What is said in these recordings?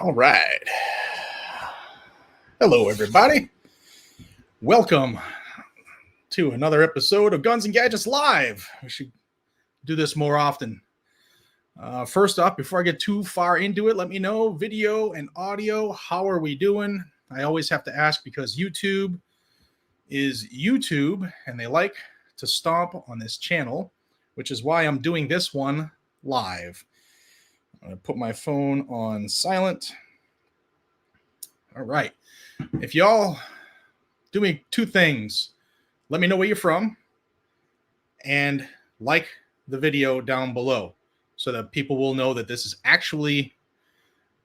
All right. Hello, everybody. Welcome to another episode of Guns and Gadgets Live. We should do this more often. First off, before I get too far into it, let me know, video and audio, how are we doing? I always have to ask because YouTube is YouTube, and they like to stomp on this channel, which is why I'm doing this one live. I'm going to put my phone on silent. All right. If y'all do me two things, let me know where you're from and like the video down below so that people will know that this is actually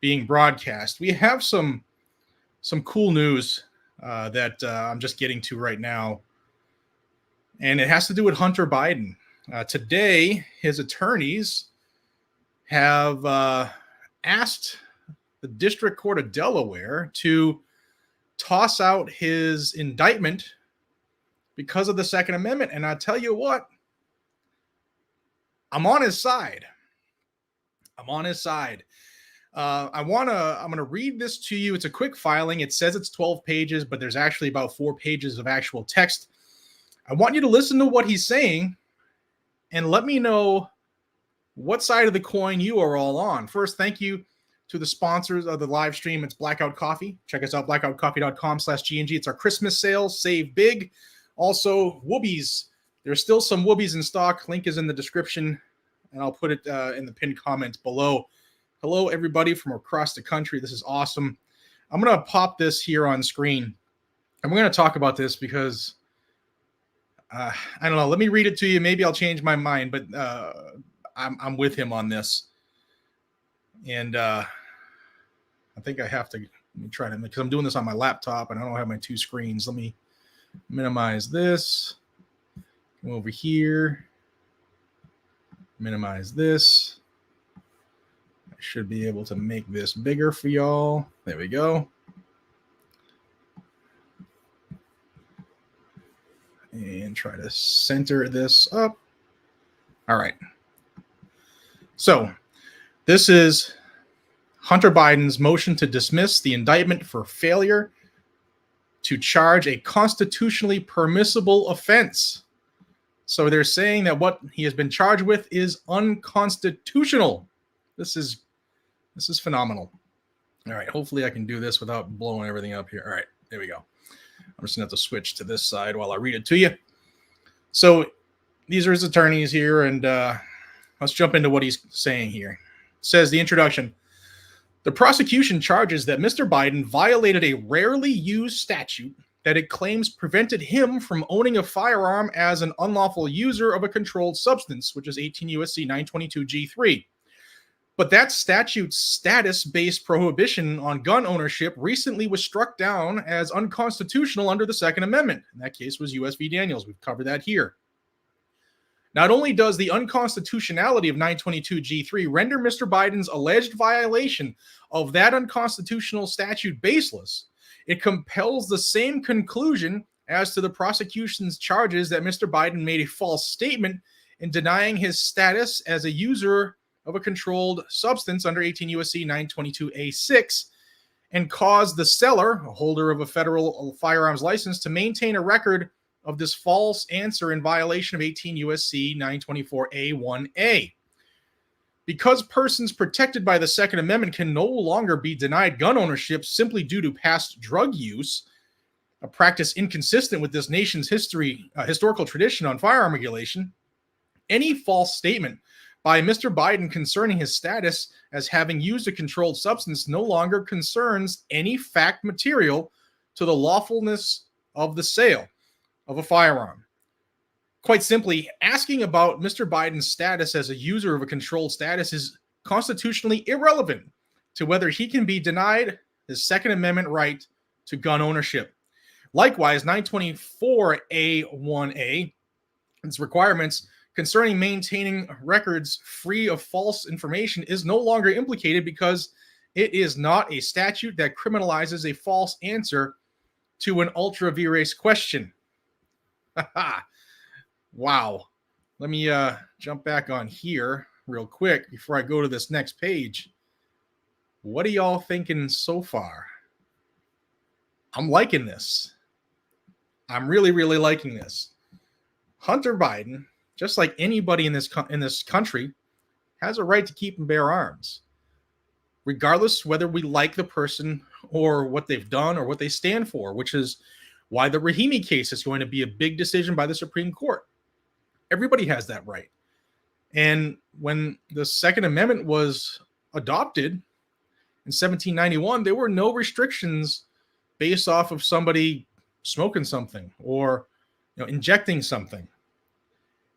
being broadcast. We have some cool news that I'm just getting to right now, and it has to do with Hunter Biden. Today, his attorneys have asked the District Court of Delaware to toss out his indictment because of the Second Amendment. And I tell you what, I'm on his side. I'm going to read this to you. It's a quick filing. It says it's 12 pages, but there's actually about 4 pages of actual text. I want you to listen to what he's saying and let me know what side of the coin you are all on. First, thank you to the sponsors of the live stream. It's Blackout Coffee. Check us out, blackoutcoffee.com/GNG. It's our Christmas sale. Save big. Also, Whoobies. There's still some Whoobies in stock. Link is in the description, and I'll put it in the pinned comments below. Hello, everybody from across the country. This is awesome. I'm going to pop this here on screen, and we're going to talk about this because, I don't know. Let me read it to you. Maybe I'll change my mind, but I'm with him on this. And I think I have to let me try to, because I'm doing this on my laptop and I don't have my two screens. Let me minimize this. Come over here. Minimize this. I should be able to make this bigger for y'all. There we go. And try to center this up. All right. So this is Hunter Biden's motion to dismiss the indictment for failure to charge a constitutionally permissible offense. So they're saying that what he has been charged with is unconstitutional. This is phenomenal. All right, hopefully I can do this without blowing everything up here. All right, there we go. I'm just going to have to switch to this side while I read it to you. So these are his attorneys here, and let's jump into what he's saying here. It says the introduction. The prosecution charges that Mr. Biden violated a rarely used statute that it claims prevented him from owning a firearm as an unlawful user of a controlled substance, which is 18 U.S.C. 922 G3. But that statute's status-based prohibition on gun ownership recently was struck down as unconstitutional under the Second Amendment. In that case was U.S. v. Daniels. We've covered that here. Not only does the unconstitutionality of 922 G3 render Mr. Biden's alleged violation of that unconstitutional statute baseless, it compels the same conclusion as to the prosecution's charges that Mr. Biden made a false statement in denying his status as a user of a controlled substance under 18 U.S.C. 922 A6 and caused the seller, a holder of a federal firearms license, to maintain a record of this false answer in violation of 18 U.S.C. 924 A1A. Because persons protected by the Second Amendment can no longer be denied gun ownership simply due to past drug use, a practice inconsistent with this nation's historical tradition on firearm regulation, any false statement by Mr. Biden concerning his status as having used a controlled substance no longer concerns any fact material to the lawfulness of the sale of a firearm. Quite simply, asking about Mr. Biden's status as a user of a controlled status is constitutionally irrelevant to whether he can be denied his Second Amendment right to gun ownership. Likewise, 924 A1A, its requirements concerning maintaining records free of false information is no longer implicated because it is not a statute that criminalizes a false answer to an ultra vires question. Wow. Let me jump back on here real quick before I go to this next page. What are y'all thinking so far? I'm liking this. I'm really, really liking this. Hunter Biden, just like anybody in this country, has a right to keep and bear arms, regardless whether we like the person or what they've done or what they stand for, which is why the Rahimi case is going to be a big decision by the Supreme Court. Everybody has that right. And when the Second Amendment was adopted in 1791, there were no restrictions based off of somebody smoking something or injecting something.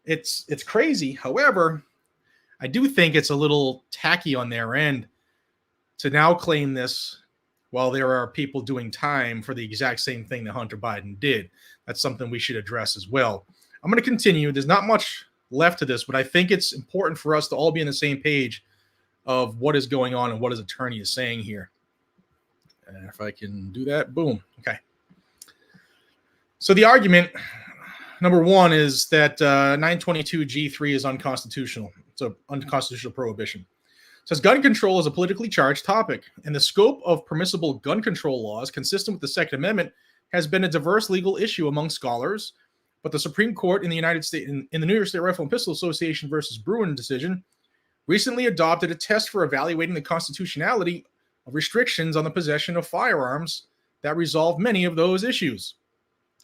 It's crazy. However, I do think it's a little tacky on their end to now claim this while there are people doing time for the exact same thing that Hunter Biden did. That's something we should address as well. I'm going to continue. There's not much left to this, but I think it's important for us to all be on the same page of what is going on and what his attorney is saying here. And if I can do that, boom. Okay. So the argument, number one, is that 922G3 is unconstitutional. It's an unconstitutional prohibition. It says gun control is a politically charged topic, and the scope of permissible gun control laws consistent with the Second Amendment has been a diverse legal issue among scholars, but the Supreme Court in the United States, in the New York State Rifle and Pistol Association versus Bruin decision, recently adopted a test for evaluating the constitutionality of restrictions on the possession of firearms that resolve many of those issues.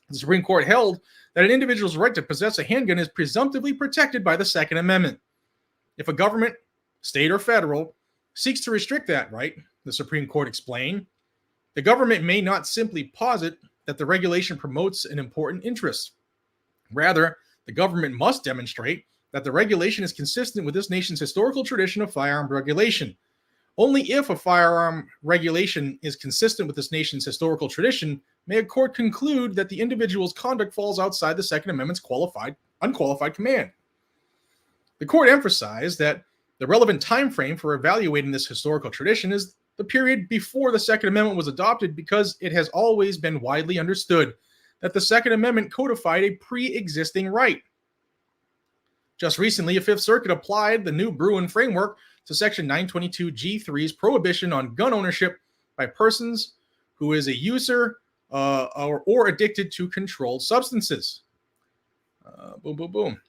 The Supreme Court held that an individual's right to possess a handgun is presumptively protected by the Second Amendment. If a government, state or federal, seeks to restrict that right, the Supreme Court explained, the government may not simply posit that the regulation promotes an important interest. Rather, the government must demonstrate that the regulation is consistent with this nation's historical tradition of firearm regulation. Only if a firearm regulation is consistent with this nation's historical tradition may a court conclude that the individual's conduct falls outside the Second Amendment's unqualified command. The court emphasized that the relevant time frame for evaluating this historical tradition is the period before the Second Amendment was adopted, because it has always been widely understood that the Second Amendment codified a pre-existing right. Just recently, a Fifth Circuit applied the new Bruin framework to Section 922G3's prohibition on gun ownership by persons who is a user or addicted to controlled substances. Boom, boom, boom.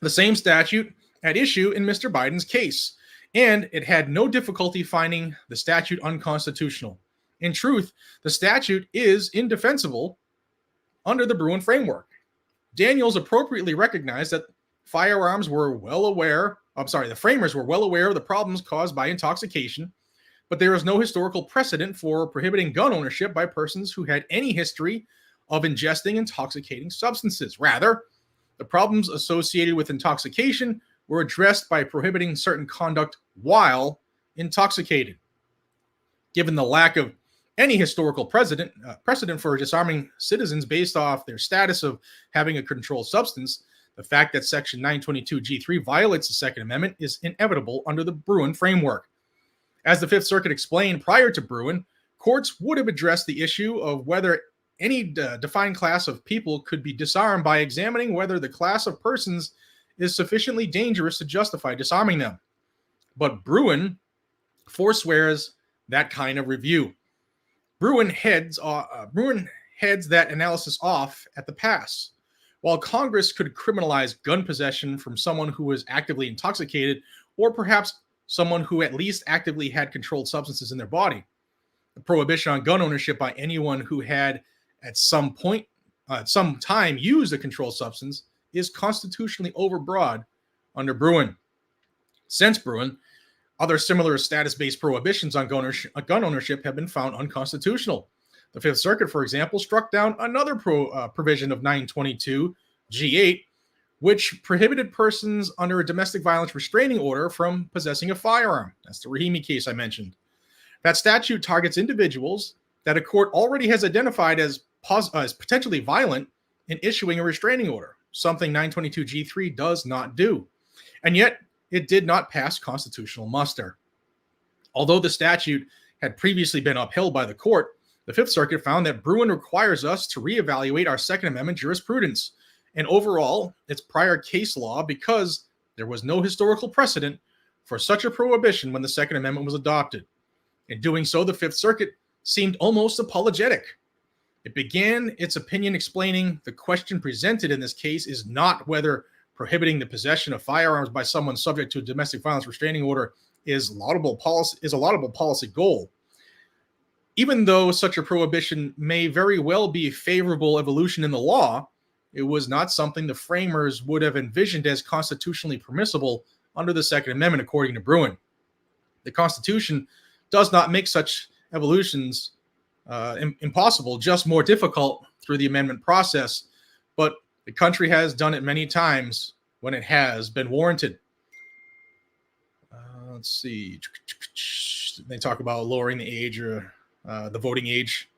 The same statute at issue in Mr. Biden's case, and it had no difficulty finding the statute unconstitutional. In truth, the statute is indefensible under the Bruin framework. Daniels appropriately recognized that the framers were well aware of the problems caused by intoxication, but there is no historical precedent for prohibiting gun ownership by persons who had any history of ingesting intoxicating substances. Rather, the problems associated with intoxication were addressed by prohibiting certain conduct while intoxicated. Given the lack of any historical precedent for disarming citizens based off their status of having a controlled substance, the fact that Section 922G3 violates the Second Amendment is inevitable under the Bruin framework. As the Fifth Circuit explained prior to Bruin, courts would have addressed the issue of whether any defined class of people could be disarmed by examining whether the class of persons is sufficiently dangerous to justify disarming them. But Bruin forswears that kind of review. Bruin heads that analysis off at the pass. While Congress could criminalize gun possession from someone who was actively intoxicated, or perhaps someone who at least actively had controlled substances in their body, the prohibition on gun ownership by anyone who had at some time used a controlled substance is constitutionally overbroad under Bruin. Since Bruin, other similar status-based prohibitions on gun ownership have been found unconstitutional. The Fifth Circuit, for example, struck down another provision of 922G8, which prohibited persons under a domestic violence restraining order from possessing a firearm. That's the Rahimi case I mentioned. That statute targets individuals that a court already has identified as potentially violent in issuing a restraining order, something 922G3 does not do. And yet, it did not pass constitutional muster. Although the statute had previously been upheld by the court, the Fifth Circuit found that Bruin requires us to reevaluate our Second Amendment jurisprudence and overall its prior case law, because there was no historical precedent for such a prohibition when the Second Amendment was adopted. In doing so, the Fifth Circuit seemed almost apologetic. It began its opinion explaining the question presented in this case is not whether prohibiting the possession of firearms by someone subject to a domestic violence restraining order is a laudable policy goal. Even though such a prohibition may very well be a favorable evolution in the law, it was not something the framers would have envisioned as constitutionally permissible under the Second Amendment, according to Bruin. The Constitution does not make such evolutions impossible, just more difficult through the amendment process, but the country has done it many times when it has been warranted. Let's see. They talk about lowering the age or the voting age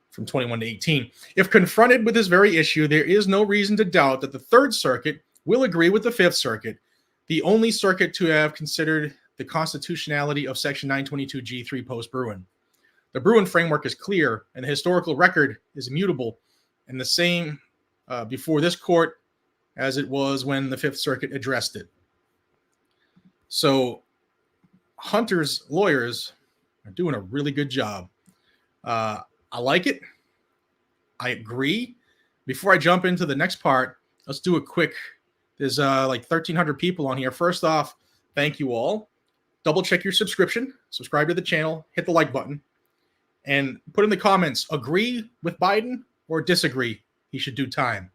from 21 to 18. If confronted with this very issue, there is no reason to doubt that the Third Circuit will agree with the Fifth Circuit, the only circuit to have considered the constitutionality of Section 922G3 post-Bruin. The Bruin framework is clear, and the historical record is immutable, and the same before this court as it was when the Fifth Circuit addressed it. So Hunter's lawyers are doing a really good job. I like it. I agree. Before I jump into the next part, let's do a quick, there's like 1,300 people on here. First off, thank you all. Double check your subscription, subscribe to the channel, hit the like button, and put in the comments, agree with Biden or disagree he should do time.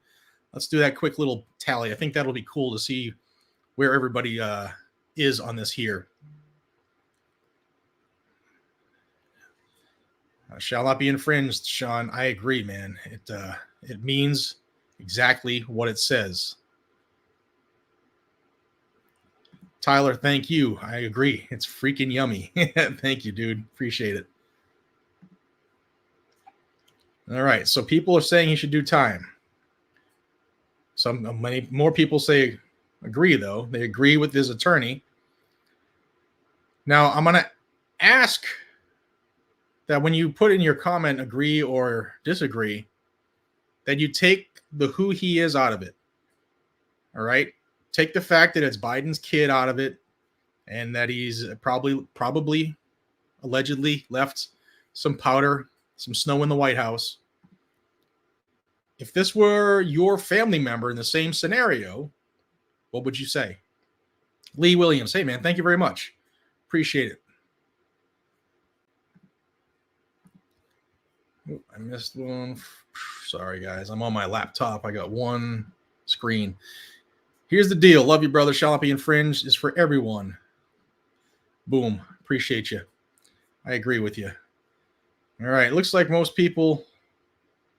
Let's do that quick little tally. I think that'll be cool to see where everybody is on this here. Shall not be infringed, Sean. I agree, man. It means exactly what it says. Tyler, thank you. I agree. It's freaking yummy. Thank you, dude. Appreciate it. All right. So people are saying he should do time. Many more people say agree, though. They agree with his attorney. Now, I'm going to ask that when you put in your comment agree or disagree, that you take the who he is out of it. All right? Take the fact that it's Biden's kid out of it and that he's probably allegedly left some powder, some snow in the White House. If this were your family member in the same scenario, what would you say? Lee Williams, hey, man, thank you very much. Appreciate it. Oh, I missed one. Sorry, guys. I'm on my laptop. I got one screen. Here's the deal. Love you, brother. Shall not be infringed is for everyone. Boom. Appreciate you. I agree with you. All right. Looks like most people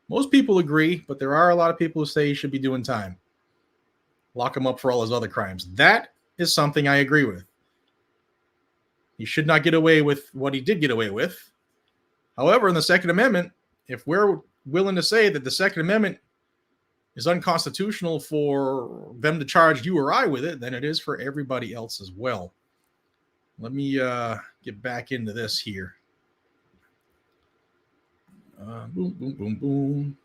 agree, but there are a lot of people who say he should be doing time. Lock him up for all his other crimes. That is something I agree with. He should not get away with what he did get away with. However, in the Second Amendment, if we're willing to say that the Second Amendment is unconstitutional for them to charge you or I with it, then it is for everybody else as well. Let me get back into this here. Boom, boom, boom, boom.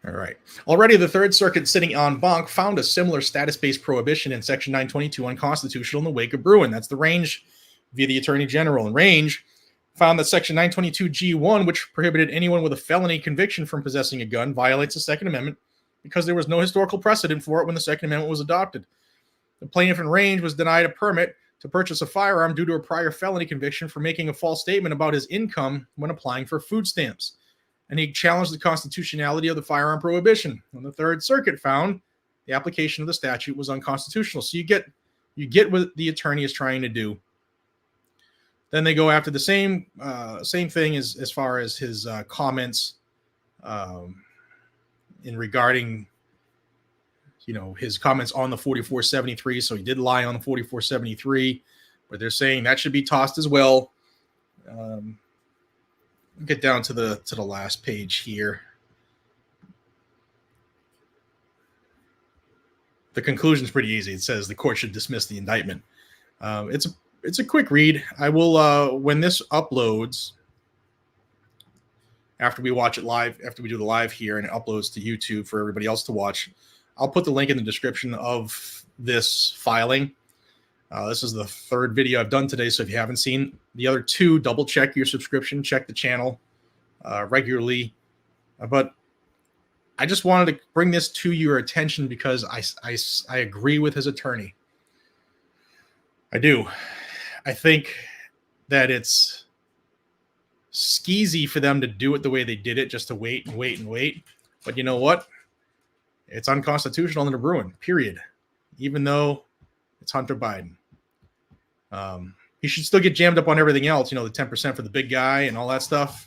All right. Already, the Third Circuit sitting en banc found a similar status-based prohibition in Section 922 unconstitutional in the wake of Bruin. That's the range via the Attorney General. And range found that Section 922G1, which prohibited anyone with a felony conviction from possessing a gun, violates the Second Amendment because there was no historical precedent for it when the Second Amendment was adopted. The plaintiff in range was denied a permit to purchase a firearm due to a prior felony conviction for making a false statement about his income when applying for food stamps. And he challenged the constitutionality of the firearm prohibition. And the Third Circuit found the application of the statute was unconstitutional. So you get what the attorney is trying to do. Then they go after the same thing as far as his comments in regarding, his comments on the 4473. So he did lie on the 4473, but they're saying that should be tossed as well. Get down to the last page here. The conclusion is pretty easy. It says the court should dismiss the indictment. It's a quick read. I will when this uploads, after we watch it live, after we do the live here and it uploads to YouTube for everybody else to watch, I'll put the link in the description of this filing. This is the third video I've done today, so if you haven't seen the other two, double check your subscription, check the channel regularly. But I just wanted to bring this to your attention because I agree with his attorney. I do. I think that it's skeezy for them to do it the way they did it, just to wait and wait and wait. But you know what? It's unconstitutional under Bruin, period. Even though it's Hunter Biden. He should still get jammed up on everything else, the 10% for the big guy and all that stuff.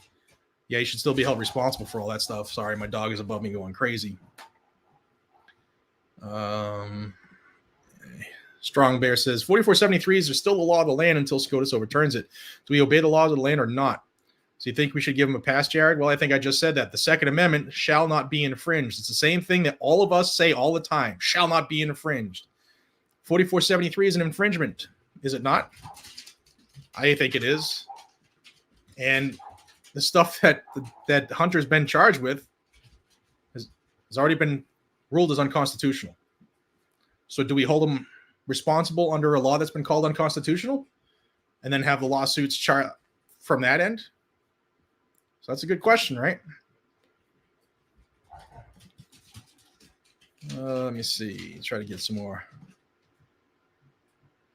Yeah, he should still be held responsible for all that stuff. Sorry, my dog is above me going crazy. Strong Bear says, 4473s are still the law of the land until SCOTUS overturns it. Do we obey the laws of the land or not? So you think we should give him a pass, Jared? Well, I think I just said that. The Second Amendment shall not be infringed. It's the same thing that all of us say all the time. Shall not be infringed. 4473 is an infringement. Is it not? I think it is. And the stuff that Hunter's been charged with has already been ruled as unconstitutional. So do we hold him responsible under a law that's been called unconstitutional and then have the lawsuits from that end? So that's a good question, right? Let me see. Try to get some more.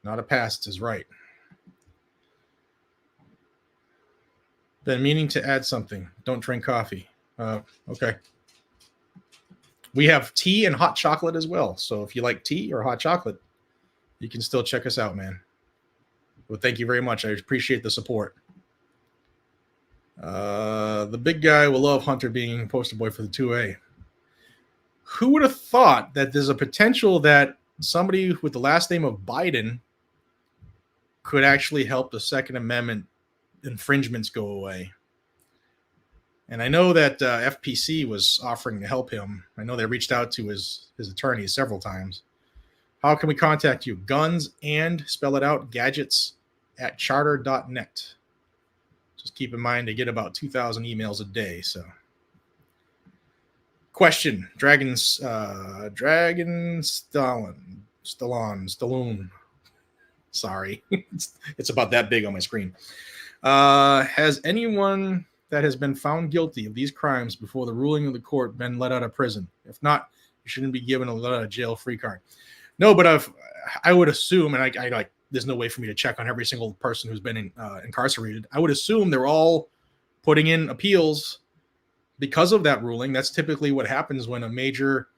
Not a pass is right. Been meaning to add something. Don't drink coffee. Okay. We have tea and hot chocolate as well. So if you like tea or hot chocolate, you can still check us out, man. Well, thank you very much. I appreciate the support. The big guy will love Hunter being poster boy for the 2A. Who would have thought that there's a potential that somebody with the last name of Biden could actually help the Second Amendment infringements go away? And I know that FPC was offering to help him. I know they reached out to his attorney several times. How can we contact you? Guns and spell it out, gadgets @charter.net. Just keep in mind they get about 2,000 emails a day. So, question: Stallone. Sorry, it's about that big on my screen. Has anyone that has been found guilty of these crimes before the ruling of the court been let out of prison? If not, you shouldn't be given a let out of jail free card. No, but I would assume, and I like, there's no way for me to check on every single person who's been incarcerated. I would assume they're all putting in appeals because of that ruling. That's typically what happens when a major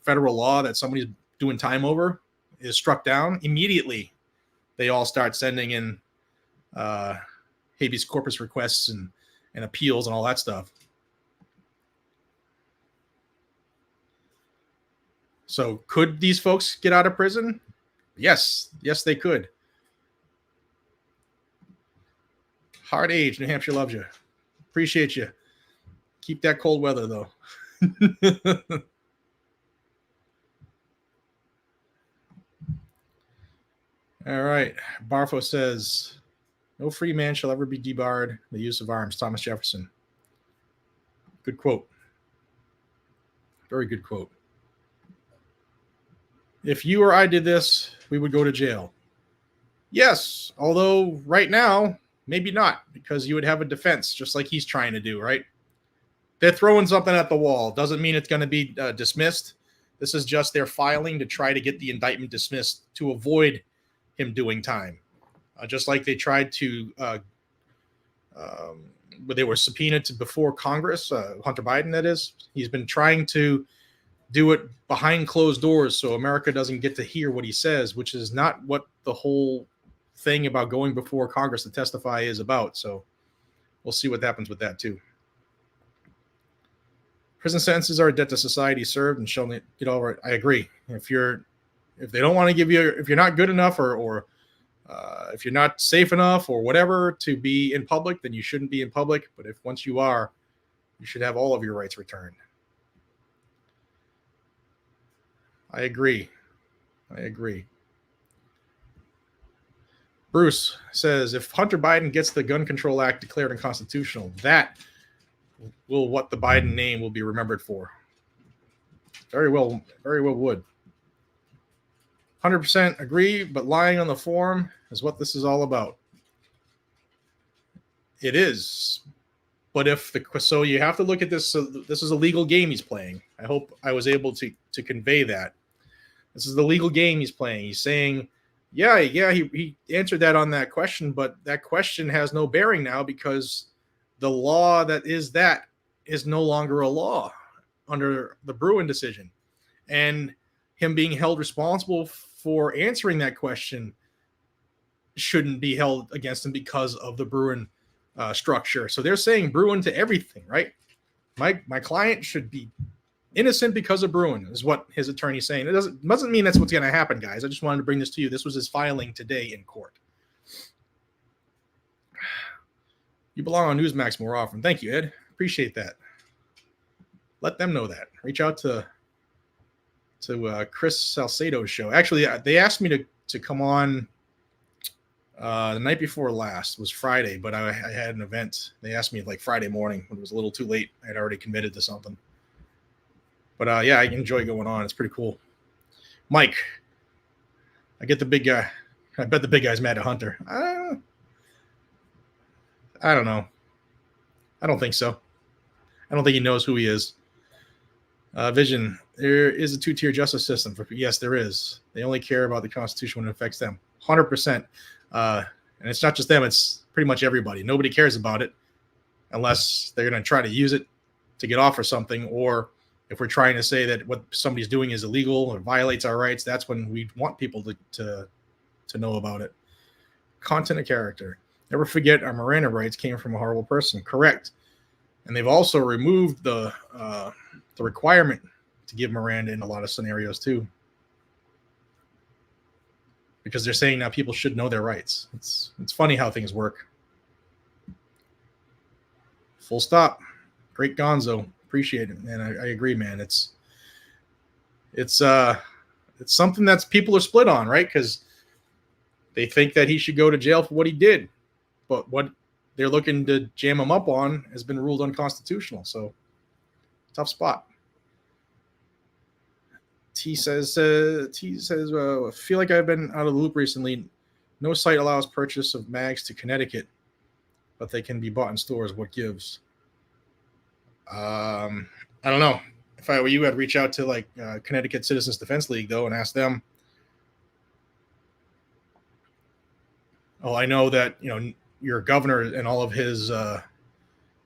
federal law that somebody's doing time over is struck down. Immediately, they all start sending in habeas corpus requests and appeals and all that stuff. So could these folks get out of prison? Yes, they could. Hard Age, New Hampshire loves you. Appreciate you. Keep that cold weather, though. All right. Barfo says, no free man shall ever be debarred the use of arms. Thomas Jefferson. Good quote. Very good quote. If you or I did this, we would go to jail. Yes, although right now, maybe not, because you would have a defense, just like he's trying to do, right? They're throwing something at the wall. Doesn't mean it's going to be dismissed. This is just their filing to try to get the indictment dismissed to avoid him doing time. Just like they tried to, but they were subpoenaed to before Congress, Hunter Biden, that is. He's been trying to do it behind closed doors so America doesn't get to hear what he says, which is not what the whole thing about going before Congress to testify is about. So we'll see what happens with that too. Prison sentences are a debt to society served and shall get all right. I agree. If they don't want to give you, if you're not good enough or if you're not safe enough or whatever to be in public, then you shouldn't be in public. But if once you are, you should have all of your rights returned. I agree. Bruce says, if Hunter Biden gets the Gun Control Act declared unconstitutional, that will what the Biden name will be remembered for. Very well would. 100% agree, but lying on the form is what this is all about. It is. But so you have to look at this. So this is a legal game he's playing. I hope I was able to convey that. This is the legal game he's playing. He's saying, yeah, he answered that on that question, but that question has no bearing now because the law that is no longer a law under the Bruin decision. And him being held responsible for answering that question shouldn't be held against him because of the Bruin structure. So they're saying Bruin to everything, right? My client should be innocent because of Bruin, is what his attorney's saying. It doesn't mean that's what's going to happen, guys. I just wanted to bring this to you. This was his filing today in court. You belong on Newsmax more often. Thank you, Ed. Appreciate that. Let them know that. Reach out to Chris Salcedo's show. Actually, they asked me to come on the night before last. Was Friday, but I had an event. They asked me like Friday morning when it was a little too late. I had already committed to something. But yeah, I enjoy going on. It's pretty cool. Mike, I get the big guy. I bet the big guy's mad at Hunter. I don't know. I don't think so. I don't think he knows who he is. Vision, there is a two-tier justice system. Yes, there is. They only care about the Constitution when it affects them. 100%. And it's not just them. It's pretty much everybody. Nobody cares about it unless they're going to try to use it to get off or something, or if we're trying to say that what somebody's doing is illegal or violates our rights, that's when we want people to know about it. Content of character. Never forget our Miranda rights came from a horrible person. Correct. And they've also removed the requirement to give Miranda in a lot of scenarios too, because they're saying now people should know their rights. It's funny how things work. Full stop. Great Gonzo. Appreciate it, man. I agree, man. It's something that's people are split on, right? Because they think that he should go to jail for what he did, but what they're looking to jam him up on has been ruled unconstitutional. So tough spot. T says, I feel like I've been out of the loop recently. No site allows purchase of mags to Connecticut, but they can be bought in stores. What gives? I don't know. If I were you, I'd reach out to like Connecticut Citizens Defense League though and ask them. Oh, I know that your governor and all of his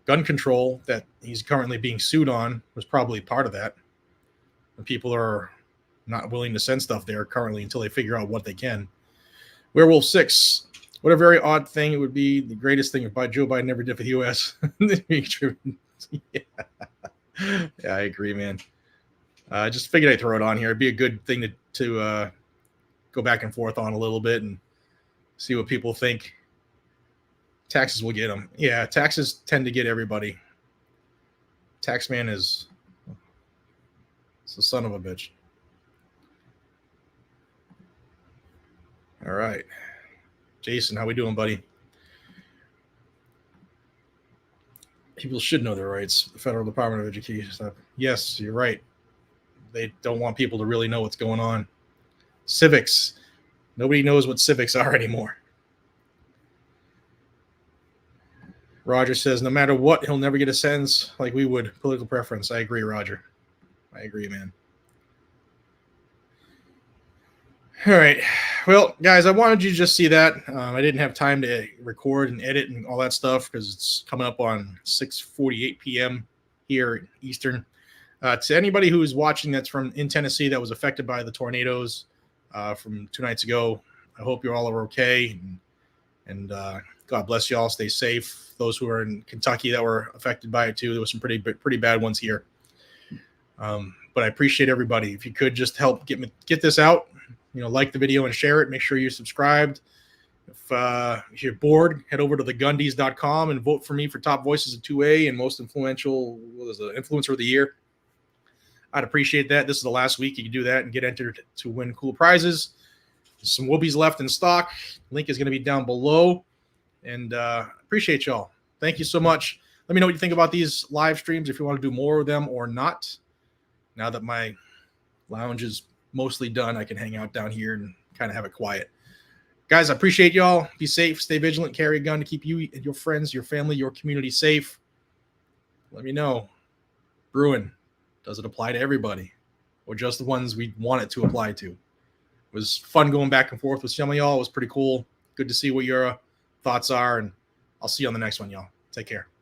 gun control that he's currently being sued on was probably part of that. And people are not willing to send stuff there currently until they figure out what they can. Werewolf 6. What a very odd thing it would be. The greatest thing if Joe Biden never did for the U.S. Yeah, I agree, man. I just figured I'd throw it on here. It'd be a good thing to go back and forth on a little bit and see what people think. Taxes will get them. Yeah, taxes tend to get everybody. Taxman is the son of a bitch. All right. Jason, how we doing, buddy? People should know their rights. The Federal Department of Education stuff. Yes, you're right. They don't want people to really know what's going on. Civics. Nobody knows what civics are anymore. Roger says, no matter what, he'll never get a sentence like we would. Political preference. I agree, Roger. I agree, man. All right. Well, guys, I wanted you to just see that. I didn't have time to record and edit and all that stuff because it's coming up on 6:48 p.m. here Eastern. To anybody who is watching that's from in Tennessee that was affected by the tornadoes from 2 nights ago, I hope you all are okay. And God bless you all. Stay safe. Those who are in Kentucky that were affected by it too. There were some pretty bad ones here. But I appreciate everybody. If you could just help get this out, like the video and share it. Make sure you're subscribed. If you're bored, head over to thegundies.com and vote for me for Top Voices of 2A and most influential, influencer of the year. I'd appreciate that. This is the last week you can do that and get entered to win cool prizes. There's some whoopies left in stock. Link is going to be down below. And appreciate y'all. Thank you so much. Let me know what you think about these live streams, if you want to do more of them or not. Now that my lounge is mostly done, I can hang out down here and kind of have it quiet. Guys, I appreciate y'all. Be safe, stay vigilant, carry a gun to keep you and your friends, your family, your community safe. Let me know. Bruin, does it apply to everybody or just the ones we want it to apply to? It was fun going back and forth with some of y'all. It was pretty cool. Good to see what your thoughts are, and I'll see you on the next one, y'all. Take care.